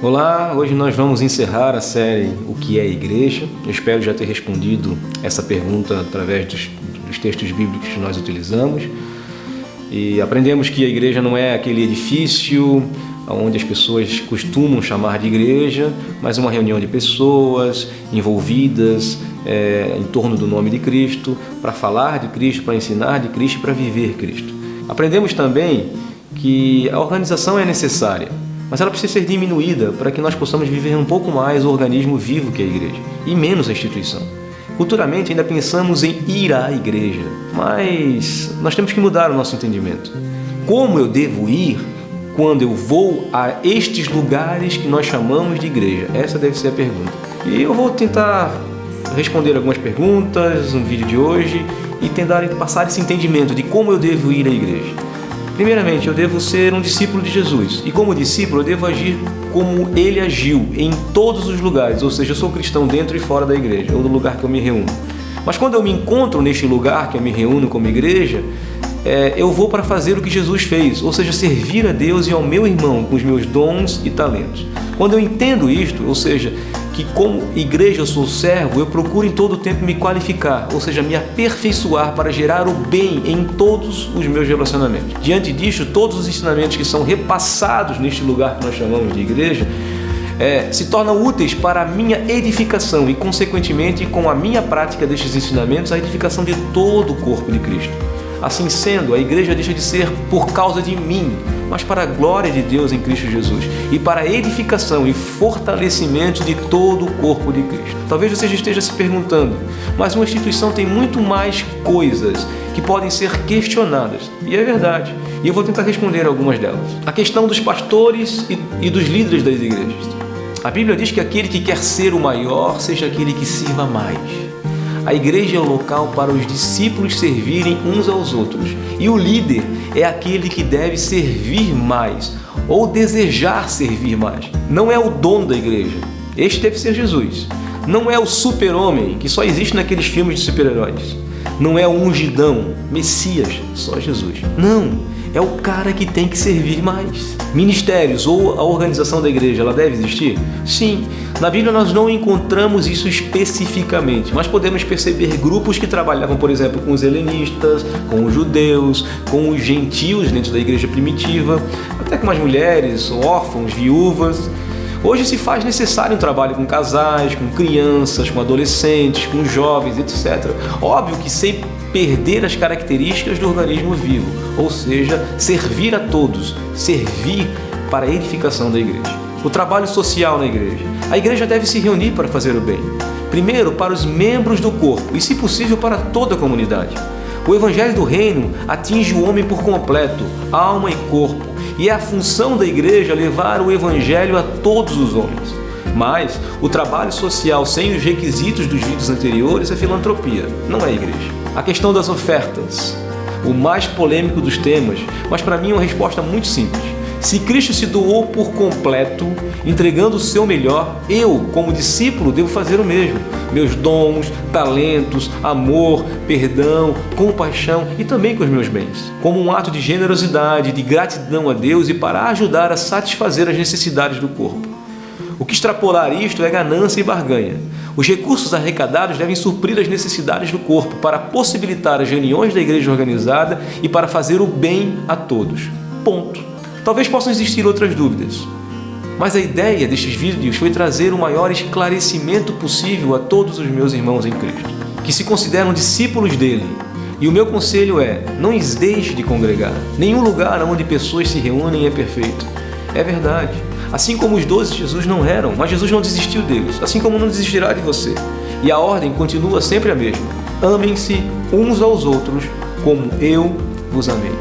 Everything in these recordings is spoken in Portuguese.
Olá, hoje nós vamos encerrar a série O que é Igreja. Eu espero já ter respondido essa pergunta através dos textos bíblicos que nós utilizamos. E aprendemos que a igreja não é aquele edifício onde as pessoas costumam chamar de igreja, mas uma reunião de pessoas envolvidas em torno do nome de Cristo, para falar de Cristo, para ensinar de Cristo e para viver Cristo. Aprendemos também que a organização é necessária, mas ela precisa ser diminuída para que nós possamos viver um pouco mais o organismo vivo que é a igreja e menos a instituição. Culturalmente ainda pensamos em ir à igreja, mas nós temos que mudar o nosso entendimento. Como eu devo ir quando eu vou a estes lugares que nós chamamos de igreja? Essa deve ser a pergunta. E eu vou tentar responder algumas perguntas no vídeo de hoje e tentar passar esse entendimento de como eu devo ir à igreja. Primeiramente, eu devo ser um discípulo de Jesus. E como discípulo, eu devo agir como ele agiu em todos os lugares. Ou seja, eu sou cristão dentro e fora da igreja, ou do lugar que eu me reúno. Mas quando eu me encontro neste lugar que eu me reúno como igreja, eu vou para fazer o que Jesus fez. Ou seja, servir a Deus e ao meu irmão com os meus dons e talentos. Quando eu entendo isto, ou seja, que como igreja eu sou servo, eu procuro em todo o tempo me qualificar, ou seja, me aperfeiçoar para gerar o bem em todos os meus relacionamentos. Diante disto, todos os ensinamentos que são repassados neste lugar que nós chamamos de igreja, se tornam úteis para a minha edificação e, consequentemente, com a minha prática destes ensinamentos, a edificação de todo o corpo de Cristo. Assim sendo, a igreja deixa de ser por causa de mim, mas para a glória de Deus em Cristo Jesus e para a edificação e fortalecimento de todo o corpo de Cristo. Talvez você já esteja se perguntando, mas uma instituição tem muito mais coisas que podem ser questionadas. E é verdade. E eu vou tentar responder algumas delas. A questão dos pastores e dos líderes das igrejas. A Bíblia diz que aquele que quer ser o maior, seja aquele que sirva mais. A igreja é o local para os discípulos servirem uns aos outros. E o líder é aquele que deve servir mais, ou desejar servir mais. Não é o dono da igreja. Este deve ser Jesus. Não é o super-homem, que só existe naqueles filmes de super-heróis. Não é o ungidão, Messias, só Jesus. Não, é o cara que tem que servir mais. Ministérios ou a organização da igreja, ela deve existir? Sim. Na Bíblia nós não encontramos isso especificamente, mas podemos perceber grupos que trabalhavam, por exemplo, com os helenistas, com os judeus, com os gentios dentro da igreja primitiva, até com as mulheres, órfãos, viúvas. Hoje se faz necessário um trabalho com casais, com crianças, com adolescentes, com jovens, etc. Óbvio que sem perder as características do organismo vivo, ou seja, servir a todos, servir para a edificação da igreja. O trabalho social na igreja. A igreja deve se reunir para fazer o bem. Primeiro, para os membros do corpo e, se possível, para toda a comunidade. O evangelho do reino atinge o homem por completo, alma e corpo. E é a função da igreja levar o evangelho a todos os homens. Mas o trabalho social sem os requisitos dos vídeos anteriores é filantropia, não é igreja. A questão das ofertas, o mais polêmico dos temas, mas para mim é uma resposta muito simples. Se Cristo se doou por completo, entregando o seu melhor, eu, como discípulo, devo fazer o mesmo. Meus dons, talentos, amor, perdão, compaixão e também com os meus bens. Como um ato de generosidade, de gratidão a Deus e para ajudar a satisfazer as necessidades do corpo. O que extrapolar isto é ganância e barganha. Os recursos arrecadados devem suprir as necessidades do corpo para possibilitar as reuniões da igreja organizada e para fazer o bem a todos. Ponto. Talvez possam existir outras dúvidas, mas a ideia destes vídeos foi trazer o maior esclarecimento possível a todos os meus irmãos em Cristo, que se consideram discípulos dele. E o meu conselho é, não deixe de congregar. Nenhum lugar onde pessoas se reúnem é perfeito. É verdade. Assim como os 12 Jesus não eram, mas Jesus não desistiu deles, assim como não desistirá de você. E a ordem continua sempre a mesma. Amem-se uns aos outros como eu vos amei.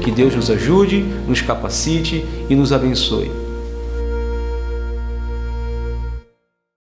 Que Deus nos ajude, nos capacite e nos abençoe.